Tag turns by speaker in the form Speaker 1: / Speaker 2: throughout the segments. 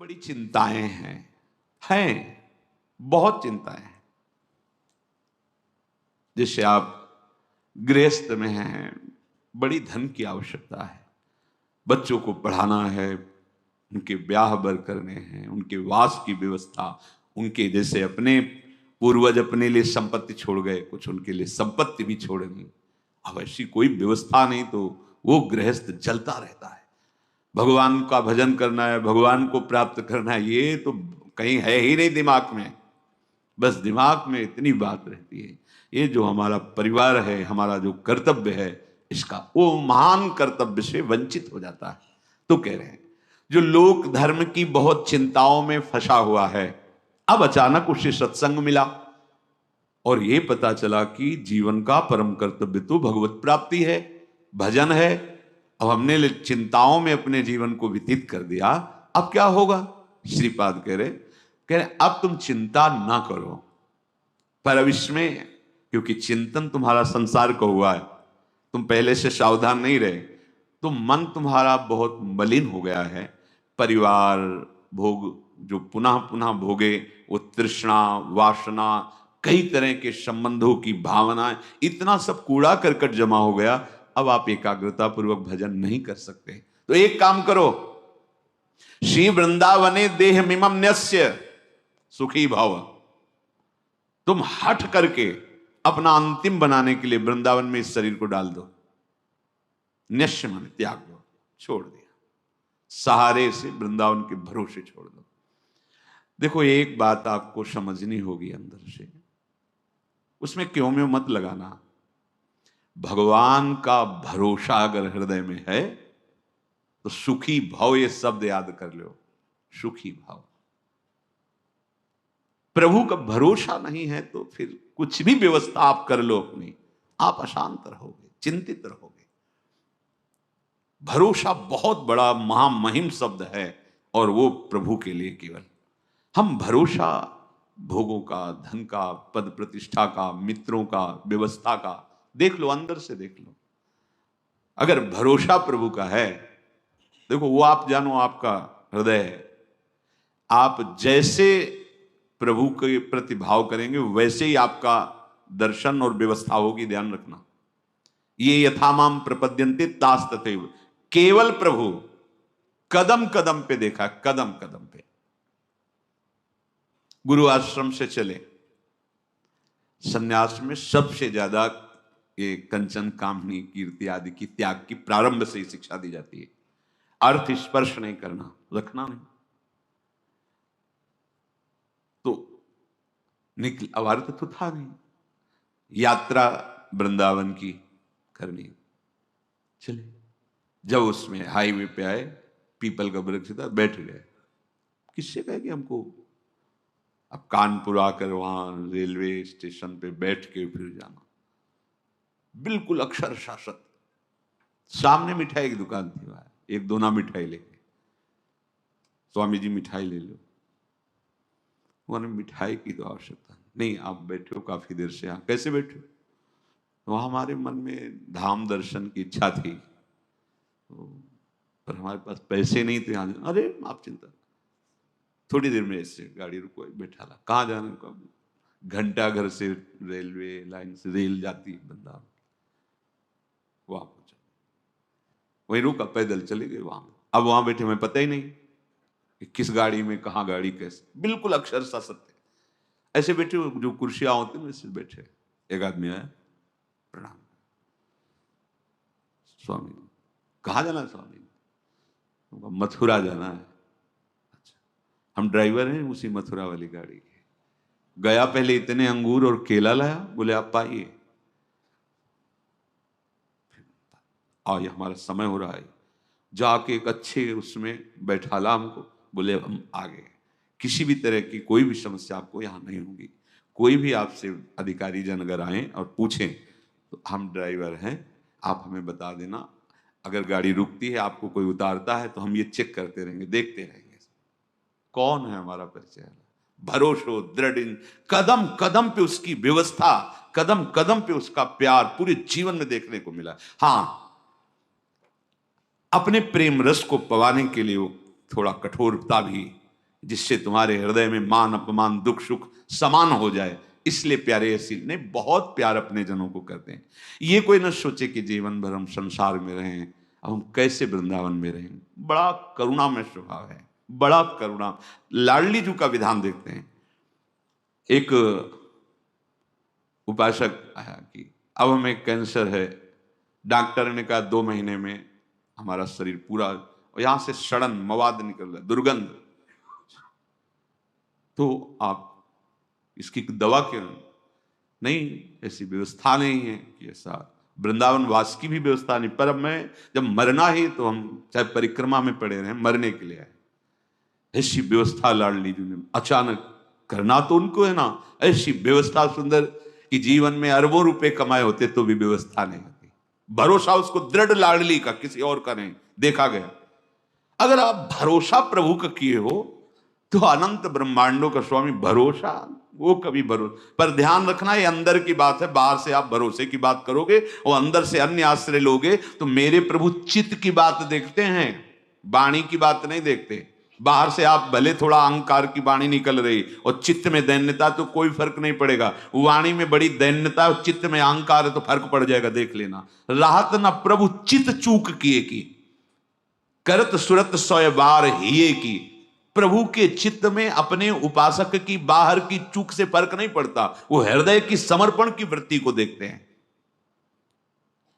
Speaker 1: बड़ी चिंताएं हैं बहुत चिंताएं हैं। जैसे आप गृहस्थ में हैं, बड़ी धन की आवश्यकता है, बच्चों को पढ़ाना है, उनके ब्याह बर करने हैं, उनके वास की व्यवस्था, उनके जैसे अपने पूर्वज अपने लिए संपत्ति छोड़ गए, कुछ उनके लिए संपत्ति भी छोड़नी। अब ऐसी कोई व्यवस्था नहीं तो वो गृहस्थ चलता रहता है। भगवान का भजन करना है, भगवान को प्राप्त करना है, ये तो कहीं है ही नहीं दिमाग में। बस दिमाग में इतनी बात रहती है, ये जो हमारा परिवार है, हमारा जो कर्तव्य है, इसका वो महान कर्तव्य से वंचित हो जाता है। तो कह रहे हैं जो लोक धर्म की बहुत चिंताओं में फंसा हुआ है, अब अचानक उसे सत्संग मिला और ये पता चला कि जीवन का परम कर्तव्य तो भगवत प्राप्ति है, भजन है। अब हमने चिंताओं में अपने जीवन को व्यतीत कर दिया, अब क्या होगा? श्रीपाद कह रहे अब तुम चिंता ना करो, पर अब इसमें क्योंकि चिंतन तुम्हारा संसार का हुआ है, तुम पहले से सावधान नहीं रहे, तो मन तुम्हारा बहुत मलिन हो गया है। परिवार भोग जो पुनः पुनः भोगे, वो तृष्णा वासना, कई तरह के संबंधों की भावनाएं, इतना सब कूड़ा करकट जमा हो गया। अब आप एकाग्रता पूर्वक भजन नहीं कर सकते। तो एक काम करो, श्री वृंदावने देह मिमम न्यस्य सुखी भव। तुम हट करके अपना अंतिम बनाने के लिए वृंदावन में इस शरीर को डाल दो। न्यस्य माने त्याग दो, छोड़ दिया, सहारे से वृंदावन के भरोसे छोड़ दो। देखो एक बात आपको समझनी होगी अंदर से, उसमें क्यों में मत लगाना। भगवान का भरोसा अगर हृदय में है तो सुखी भाव, ये शब्द याद कर लो, सुखी भाव। प्रभु का भरोसा नहीं है तो फिर कुछ भी व्यवस्था आप कर लो अपनी, आप अशांत रहोगे, चिंतित रहोगे। भरोसा बहुत बड़ा महामहिम शब्द है और वो प्रभु के लिए केवल। हम भरोसा भोगों का, धन का, पद प्रतिष्ठा का, मित्रों का, व्यवस्था का, देख लो, अंदर से देख लो। अगर भरोसा प्रभु का है, देखो वो आप जानो, आपका हृदय है, आप जैसे प्रभु के प्रति भाव करेंगे वैसे ही आपका दर्शन और व्यवस्था होगी। ध्यान रखना, ये यथामाम प्रपद्यन्ते तास तथैव। केवल प्रभु कदम कदम पे देखा, कदम कदम पे। गुरु आश्रम से चले, संन्यास में सबसे ज्यादा ये कंचन कामनी कीर्ति आदि की त्याग की प्रारंभ से ही शिक्षा दी जाती है। अर्थ स्पर्श नहीं करना, रखना नहीं। तो निकल, अब अर्थ तो था नहीं, यात्रा वृंदावन की करनी। चले, जब उसमें हाईवे पे आए, पीपल का वृक्ष था, बैठ गए। किससे कहे कि हमको अब कानपुर आकर वहां रेलवे स्टेशन पे बैठ के फिर जाना, बिल्कुल अक्षर शासक। सामने मिठाई की दुकान थी, वहां एक दोना मिठाई लेके, स्वामी जी मिठाई ले लो। उन्होंने मिठाई की तो आवश्यकता नहीं, आप बैठे हो काफी देर से, यहाँ कैसे बैठे हो? वहां हमारे मन में धाम दर्शन की इच्छा थी, पर हमारे पास पैसे नहीं थे यहाँ। अरे आप चिंता, थोड़ी देर में ऐसे गाड़ी रुको, बैठा ला, कहाँ जाने का? घंटा घर से रेलवे लाइन से रेल जाती है वृंदावन, वहां पहुंचा, वहीं रुका, पैदल चले गए वहां। अब वहां बैठे, हमें पता ही नहीं कि किस गाड़ी में, कहाँ गाड़ी, कैसे, बिल्कुल अक्षरशः सत्य। ऐसे बैठे, जो कुर्सियां होती हैं वैसे बैठे। एक आदमी आया, प्रणाम, स्वामी कहाँ जाना है? स्वामी मथुरा जाना है। अच्छा, हम ड्राइवर हैं उसी मथुरा वाली गाड़ी के। गया, पहले इतने अंगूर और केला लाया, बोले आप पाइए, और ये हमारा समय हो रहा है। जाके एक अच्छे उसमें बैठाला हमको, बोले हम आ गए। किसी भी तरह की कोई भी समस्या आपको यहाँ नहीं होगी। कोई भी आपसे अधिकारी जन अगर आए और पूछें तो हम ड्राइवर हैं, आप हमें बता देना। अगर गाड़ी रुकती है, आपको कोई उतारता है, तो हम ये चेक करते रहेंगे, देखते रहेंगे कौन है हमारा परिचय। भरोसो दृढ़, कदम कदम पे उसकी व्यवस्था, कदम कदम पे उसका प्यार पूरे जीवन में देखने को मिला। हाँ, अपने प्रेम रस को पवाने के लिए वो थोड़ा कठोरता भी जिससे तुम्हारे हृदय में मान अपमान दुख सुख समान हो जाए। इसलिए प्यारे ऐसी ने बहुत प्यार अपने जनों को करते हैं। ये कोई न सोचे कि जीवन भर हम संसार में रहें, अब हम कैसे वृंदावन में रहें। बड़ा करुणामय स्वभाव है, बड़ा करुणा। लाडली जी का विधान देखते हैं। एक उपासक आया कि अब हमें कैंसर है, डॉक्टर ने कहा 2 महीने में हमारा शरीर पूरा, यहां से सड़न मवाद निकल रहा है, दुर्गंध, तो आप इसकी दवा क्यों नहीं? ऐसी व्यवस्था नहीं है कि ऐसा वृंदावन वास की भी व्यवस्था नहीं। पर अब मैं जब मरना ही, तो हम चाहे परिक्रमा में पड़े रहे, मरने के लिए आए। ऐसी व्यवस्था लाडली जी ने अचानक करना तो उनको है ना, ऐसी व्यवस्था सुंदर कि जीवन में अरबों रुपए कमाए होते तो भी व्यवस्था नहीं होती। भरोसा उसको दृढ़ लाडली का, किसी और का नहीं देखा गया। अगर आप भरोसा प्रभु का किए हो तो अनंत ब्रह्मांडों का स्वामी भरोसा, वो कभी भरोसा। पर ध्यान रखना, ये अंदर की बात है। बाहर से आप भरोसे की बात करोगे और अंदर से अन्य आश्रय लोगे तो मेरे प्रभु चित्त की बात देखते हैं, वाणी की बात नहीं देखते। बाहर से आप भले थोड़ा अहंकार की वाणी निकल रही और चित्त में दैन्यता, तो कोई फर्क नहीं पड़ेगा। वाणी में बड़ी दैन्यता और चित्त में अहंकार है तो फर्क पड़ जाएगा, देख लेना। राहत ना प्रभु चित्त चूक किए की, करत सुरत 100 बार हिये की। प्रभु के चित्त में अपने उपासक की बाहर की चूक से फर्क नहीं पड़ता, वो हृदय की समर्पण की वृत्ति को देखते हैं।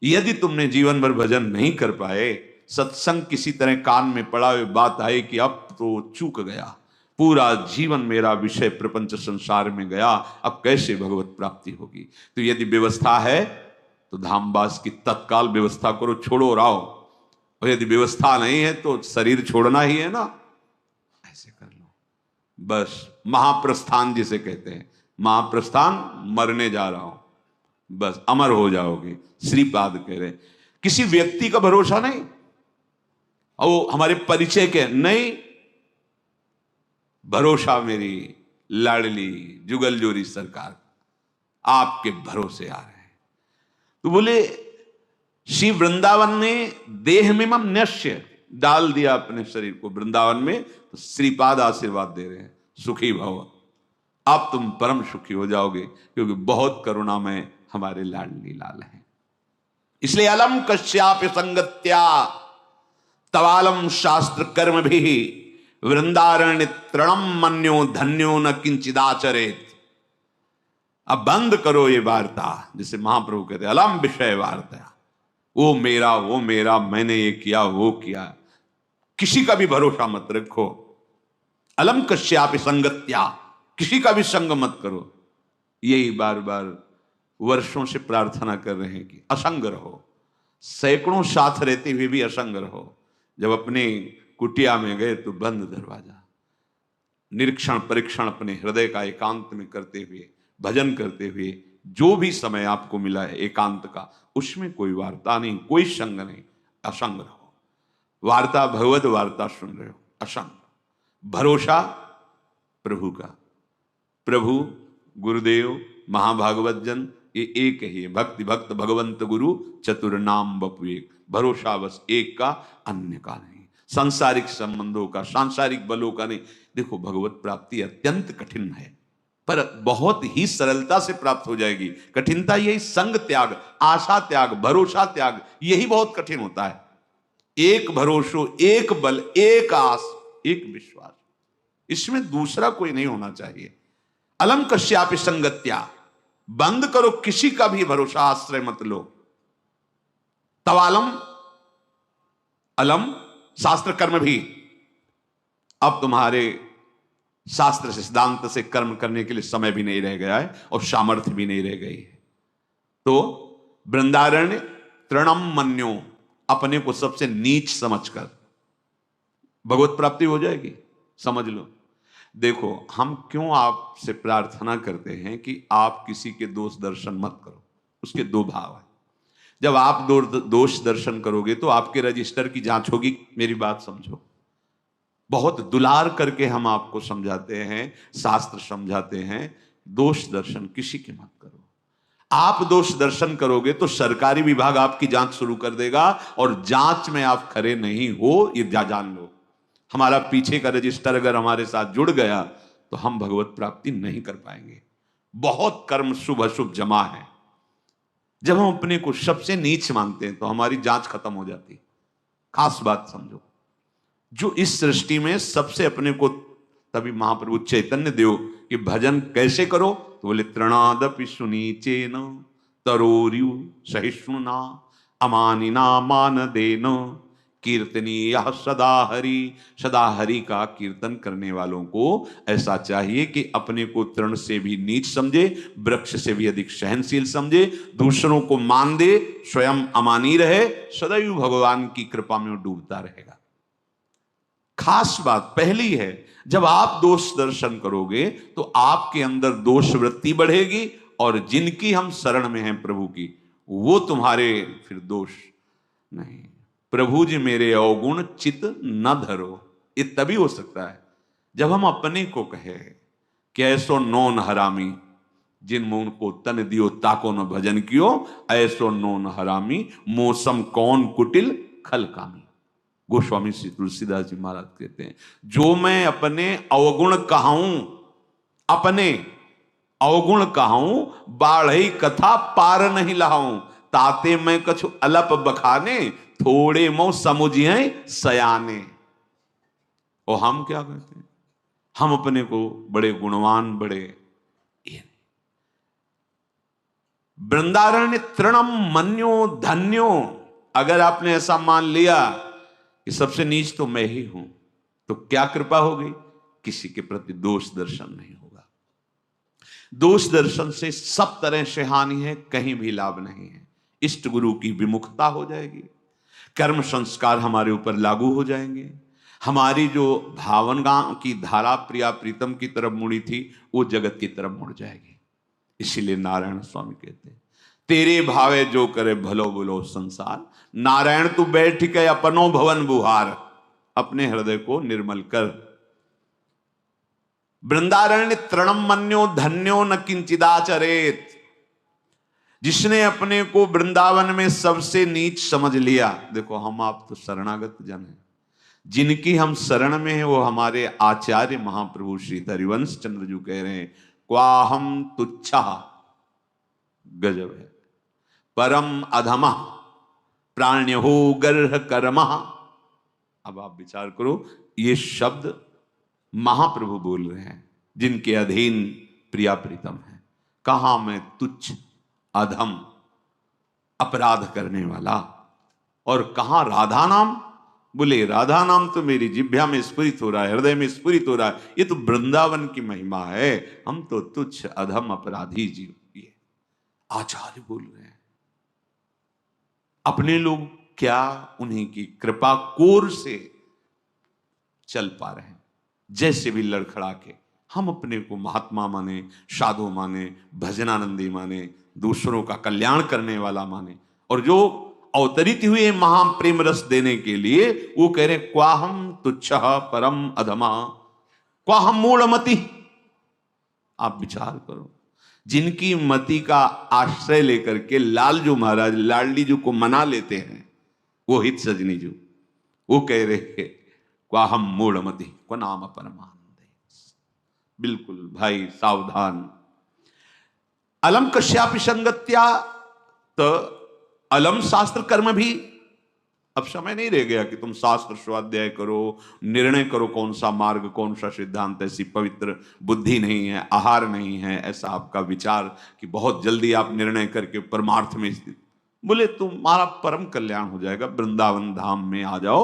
Speaker 1: यदि तुमने जीवन भर भजन नहीं कर पाए, सत्संग किसी तरह कान में पड़ा हुए बात आए कि अब तो चूक गया, पूरा जीवन मेरा विषय प्रपंच संसार में गया, अब कैसे भगवत प्राप्ति होगी। तो यदि व्यवस्था है तो धामवास की तत्काल व्यवस्था करो, छोड़ो और आओ। और यदि व्यवस्था नहीं है तो शरीर छोड़ना ही है ना, ऐसे कर लो बस। महाप्रस्थान जिसे कहते हैं, महाप्रस्थान, मरने जा रहा हूं, बस अमर हो जाओगे। श्रीपाद कह रहे किसी व्यक्ति का भरोसा नहीं, और वो हमारे परिचय के नहीं, भरोसा मेरी लाडली जुगल जोरी सरकार, आपके भरोसे आ रहे हैं। तो बोले श्री वृंदावन ने देह में मम नश्य डाल दिया अपने शरीर को वृंदावन में, तो श्रीपाद आशीर्वाद दे रहे हैं, सुखी भव, अब तुम परम सुखी हो जाओगे, क्योंकि बहुत करुणामय हमारे लाडली लाल हैं। इसलिए अलम कश्याप संगत्या तवालम शास्त्र कर्म भी वृंदारण्य तृणम मन्यो धन्यो न किंचिदाचरेत। अब बंद करो ये वार्ता, जिसे महाप्रभु कहते अलम विषय वार्ता, वो मेरा, मैंने ये किया वो किया, किसी का भी भरोसा मत रखो। अलम कश्यापि संगत्या, किसी का भी संग मत करो। यही बार बार वर्षों से प्रार्थना कर रहे हैं कि असंग रहो, सैकड़ों साथ रहते हुए भी असंग रहो। जब अपने कुटिया में गए तो बंद दरवाजा, निरीक्षण परीक्षण अपने हृदय का एकांत में करते हुए, भजन करते हुए, जो भी समय आपको मिला है एकांत का, उसमें कोई वार्ता नहीं, कोई संग नहीं, असंग रहो। वार्ता भगवत वार्ता सुन रहे हो, असंग। भरोसा प्रभु का, प्रभु गुरुदेव महाभागवत जन ये एक ही है। भक्ति भक्त भगवंत गुरु चतुर नाम बपु एक, भरोसा बस एक का, अन्य का नहीं। सांसारिक संबंधों का, सांसारिक बलों का नहीं। देखो भगवत प्राप्ति अत्यंत कठिन है, पर बहुत ही सरलता से प्राप्त हो जाएगी। कठिनता यही संग त्याग, आशा त्याग, भरोसा त्याग, यही बहुत कठिन होता है। एक भरोसो, एक बल, एक आस, एक विश्वास, इसमें दूसरा कोई नहीं होना चाहिए। अलम कश्यापि संगत्या, बंद करो, किसी का भी भरोसा आश्रय मत लो। तवालम, अलम शास्त्र कर्म भी, अब तुम्हारे शास्त्र से सिद्धांत से कर्म करने के लिए समय भी नहीं रह गया है और सामर्थ्य भी नहीं रह गई है। तो वृंदारण्य तृणम मन्यो, अपने को सबसे नीच समझकर भगवत प्राप्ति हो जाएगी, समझ लो। देखो हम क्यों आपसे प्रार्थना करते हैं कि आप किसी के दोष दर्शन मत करो, उसके दो भाव है। जब आप दोष दर्शन करोगे तो आपके रजिस्टर की जांच होगी। मेरी बात समझो, बहुत दुलार करके हम आपको समझाते हैं, शास्त्र समझाते हैं, दोष दर्शन किसी के मत करो। आप दोष दर्शन करोगे तो सरकारी विभाग आपकी जांच शुरू कर देगा, और जांच में आप खरे नहीं हो ये जान लो। हमारा पीछे का रजिस्टर अगर हमारे साथ जुड़ गया तो हम भगवत प्राप्ति नहीं कर पाएंगे। बहुत कर्म शुभ अशुभ जमा है। जब हम अपने को सबसे नीच मानते हैं तो हमारी जांच खत्म हो जाती है। खास बात समझो, जो इस सृष्टि में सबसे अपने को, तभी महाप्रभु चैतन्य देव कि भजन कैसे करो, तो बोले तृणादपि सुनीचेन तरोर्यु सहिष्णुना अमानिना मान देन कीर्तनीय सदा हरि का कीर्तन करने वालों को ऐसा चाहिए कि अपने को तृण से भी नीच समझे, वृक्ष से भी अधिक सहनशील समझे, दूसरों को मान दे, स्वयं अमानी रहे, सदैव भगवान की कृपा में डूबता रहेगा। खास बात पहली है, जब आप दोष दर्शन करोगे तो आपके अंदर दोष वृत्ति बढ़ेगी और जिनकी हम शरण में हैं प्रभु की, वो तुम्हारे फिर दोष नहीं। प्रभु जी मेरे अवगुण चित न धरो, ये तभी हो सकता है जब हम अपने को कहे कि ऐसो नौन हरामी जिन मुंह को तन दियो ताको न भजन कियो, ऐसो नौन हरामी मौसम कौन कुटिल खल कामी। गोस्वामी श्री तुलसीदास जी महाराज कहते हैं, जो मैं अपने अवगुण कहाऊं, अपने अवगुण कहाऊं, बाढ़ई कथा पार नहीं लाऊं, ताते मैं कछु अलप बखाने, थोड़े मो समुझिए सयाने। और हम क्या कहते हैं, हम अपने को बड़े गुणवान, बड़े वृंदारण्य तृणम मन्यो धन्यो। अगर आपने ऐसा मान लिया कि सबसे नीच तो मैं ही हूं, तो क्या कृपा होगी, किसी के प्रति दोष दर्शन नहीं होगा। दोष दर्शन से सब तरह से हानि है, कहीं भी लाभ नहीं है। इष्ट गुरु की विमुखता हो जाएगी, कर्म संस्कार हमारे ऊपर लागू हो जाएंगे, हमारी जो भावना की धारा प्रिया प्रीतम की तरफ मुड़ी थी वो जगत की तरफ मुड़ जाएगी। इसीलिए नारायण स्वामी कहते हैं, तेरे भावे जो करे भलो बोलो संसार, नारायण तू बैठ के अपनो भवन बुहार, अपने हृदय को निर्मल कर। वृंदारण्य तृणम मन्यो धन्यो न किंचिदाचरेत। जिसने अपने को वृंदावन में सबसे नीच समझ लिया, देखो हम आप तो शरणागत जन हैं, जिनकी हम शरण में हैं वो हमारे आचार्य महाप्रभु श्री हरिवंश चंद्र जी कह रहे हैं, क्वाहम तुच्छा, गजब है, परम अधमा प्राण्यो गर्ह कर्मा। अब आप विचार करो, ये शब्द महाप्रभु बोल रहे हैं जिनके अधीन प्रिया प्रीतम है। कहा मैं तुच्छ, अधम, अपराध करने वाला, और कहा राधा नाम, बोले राधा नाम तो मेरी जिह्वा में स्फुरित हो रहा है, हृदय में स्फुरित हो रहा है, ये तो वृंदावन की महिमा है, हम तो तुच्छ अधम अपराधी जीव। ये आचार्य बोल रहे हैं। अपने लोग क्या उन्हीं की कृपा कोर से चल पा रहे हैं, जैसे भी लड़खड़ा के हम अपने को महात्मा माने, साधु माने, भजनानंदी माने, दूसरों का कल्याण करने वाला माने, और जो अवतरित हुए महा प्रेम रस देने के लिए वो कह रहे क्वाहम तुच्छ परम अधमा क्वाहम मूढ़मति। आप विचार करो, जिनकी मति का आश्रय लेकर के लालजू महाराज लाडली जी को मना लेते हैं, वो हित सजनी जी, वो कह रहे क्वाहम मूढ़मति को नाम परमानंद। बिल्कुल भाई सावधान। अलम कश्यापि संगत्या, तो अलम शास्त्र कर्म भी। अब समय नहीं रह गया कि तुम शास्त्र स्वाध्याय करो, निर्णय करो कौन सा मार्ग, कौन सा सिद्धांत। ऐसी पवित्र बुद्धि नहीं है, आहार नहीं है ऐसा आपका विचार कि बहुत जल्दी आप निर्णय करके परमार्थ में स्थित। बोले तुम्हारा परम कल्याण हो जाएगा, वृंदावन धाम में आ जाओ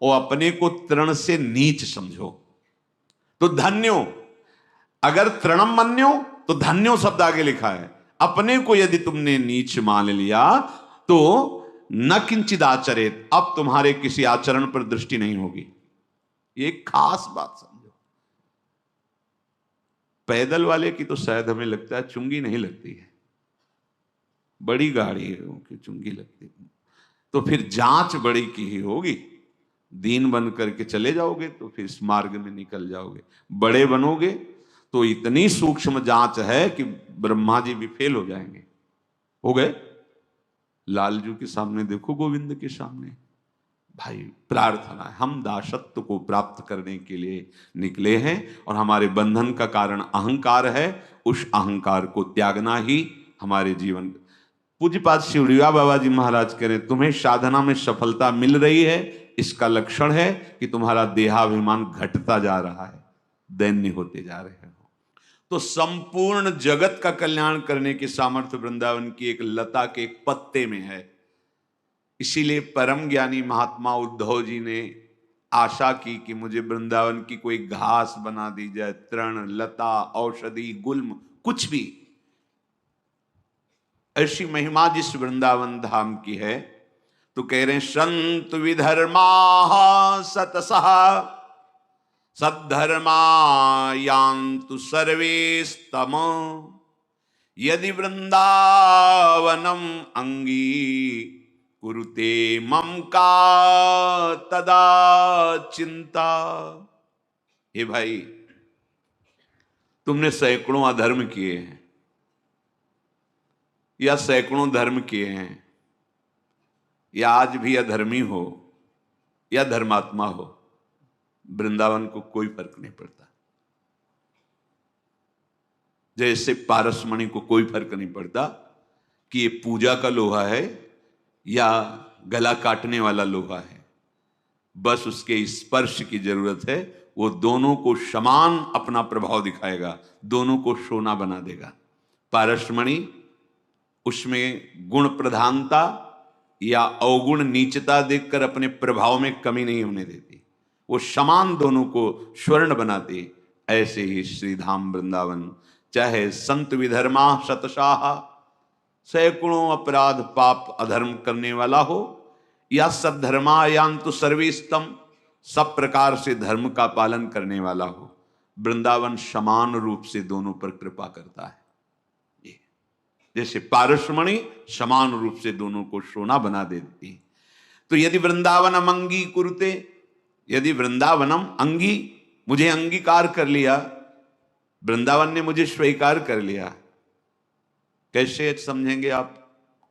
Speaker 1: और अपने को तृण से नीच समझो तो धन्यो। अगर तृणम मन्यो तो धन्यो शब्द आगे लिखा है। अपने को यदि तुमने नीच मान लिया तो न किंचित आचरित, अब तुम्हारे किसी आचरण पर दृष्टि नहीं होगी। ये खास बात समझो। पैदल वाले की तो शायद हमें लगता है चुंगी नहीं लगती है, बड़ी गाड़ी है उनकी चुंगी लगती है, तो फिर जांच बड़ी की ही होगी। दीन बन करके चले जाओगे तो फिर इस मार्ग में निकल जाओगे, बड़े बनोगे तो इतनी सूक्ष्म जांच है कि ब्रह्मा जी भी फेल हो जाएंगे। हो गए लालजू के सामने देखो, गोविंद के सामने भाई प्रार्थना है, हम दासत्व को प्राप्त करने के लिए निकले हैं और हमारे बंधन का कारण अहंकार है। उस अहंकार को त्यागना ही हमारे जीवन। पूज्यपाद शिवड़िया बाबा जी महाराज कह रहे तुम्हें साधना में सफलता मिल रही है, इसका लक्षण है कि तुम्हारा देहाभिमान घटता जा रहा है, दैन्य होते जा रहे हो। तो संपूर्ण जगत का कल्याण करने की सामर्थ्य वृंदावन की एक लता के एक पत्ते में है। इसीलिए परम ज्ञानी महात्मा उद्धव जी ने आशा की कि मुझे वृंदावन की कोई घास बना दी जाए, तृण लता औषधि गुल्म कुछ भी। ऐसी महिमा जिस वृंदावन धाम की है, तो कह रहे हैं संत विधर्मा सतसः सद्धर्मा यान्तु सर्वेस्तम यदि वृंदावनम अंगी कुरुते मम का तदा चिंता। हे भाई, तुमने सैकड़ों अधर्म किए हैं या सैकड़ों धर्म किए हैं, या आज भी अधर्मी हो या धर्मात्मा हो, वृंदावन को कोई फर्क नहीं पड़ता। जैसे पारसमणि को कोई फर्क नहीं पड़ता कि ये पूजा का लोहा है या गला काटने वाला लोहा है, बस उसके स्पर्श की जरूरत है। वो दोनों को समान अपना प्रभाव दिखाएगा, दोनों को सोना बना देगा। पारसमणि उसमें गुण प्रधानता या अवगुण नीचता देखकर अपने प्रभाव में कमी नहीं होने देती, वो समान दोनों को स्वर्ण बनाती। ऐसे ही श्रीधाम वृंदावन, चाहे संत विधर्मा शतशाह, सैकड़ों अपराध पाप अधर्म करने वाला हो, या सद्धर्मा यान्तु सर्वेस्तम, सब प्रकार से धर्म का पालन करने वाला हो, वृंदावन समान रूप से दोनों पर कृपा करता है। जैसे पारसमणि समान रूप से दोनों को सोना बना देती। तो यदि वृंदावनम अंगी कुरुते, यदि वृंदावनम अंगी, मुझे अंगीकार कर लिया, वृंदावन ने मुझे स्वीकार कर लिया। कैसे समझेंगे आप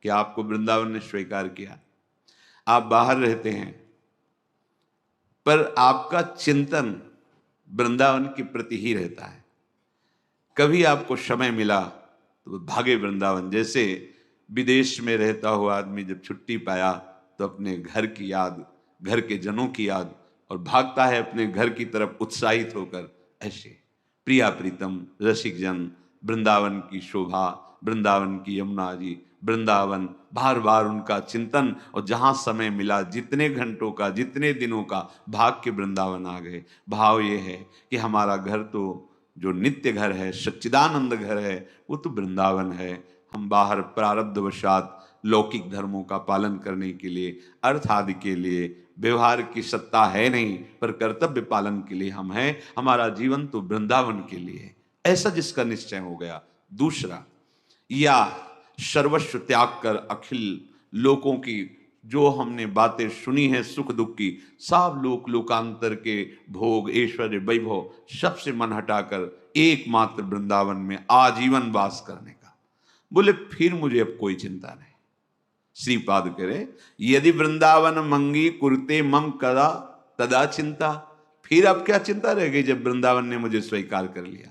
Speaker 1: कि आपको वृंदावन ने स्वीकार किया? आप बाहर रहते हैं पर आपका चिंतन वृंदावन के प्रति ही रहता है। कभी आपको समय मिला तो भागे वृंदावन। जैसे विदेश में रहता हुआ आदमी जब छुट्टी पाया तो अपने घर की याद, घर के जनों की याद, और भागता है अपने घर की तरफ उत्साहित होकर। ऐसे प्रिया प्रीतम रसिक जन, वृंदावन की शोभा, वृंदावन की यमुना जी, वृंदावन, बार बार उनका चिंतन, और जहां समय मिला, जितने घंटों का, जितने दिनों का, भाग के वृंदावन आ गए। भाव ये है कि हमारा घर तो जो नित्य घर है, सच्चिदानंद घर है, वो तो वृंदावन है। हम बाहर प्रारब्धवशात लौकिक धर्मों का पालन करने के लिए, अर्थ आदि के लिए व्यवहार की सत्ता है नहीं, पर कर्तव्य पालन के लिए हम हैं। हमारा जीवन तो वृंदावन के लिए है, ऐसा जिसका निश्चय हो गया। दूसरा, या सर्वस्व त्याग कर अखिल लोकों की जो हमने बातें सुनी है सुख दुख की, सब लोक लोकांतर के भोग ऐश्वर्य वैभव सबसे मन हटाकर एकमात्र वृंदावन में आजीवन वास करने का। बोले फिर मुझे अब कोई चिंता नहीं। श्रीपाद करे यदि वृंदावन मंगी कुरते मम कदा तदा चिंता। फिर अब क्या चिंता रह गई जब वृंदावन ने मुझे स्वीकार कर लिया।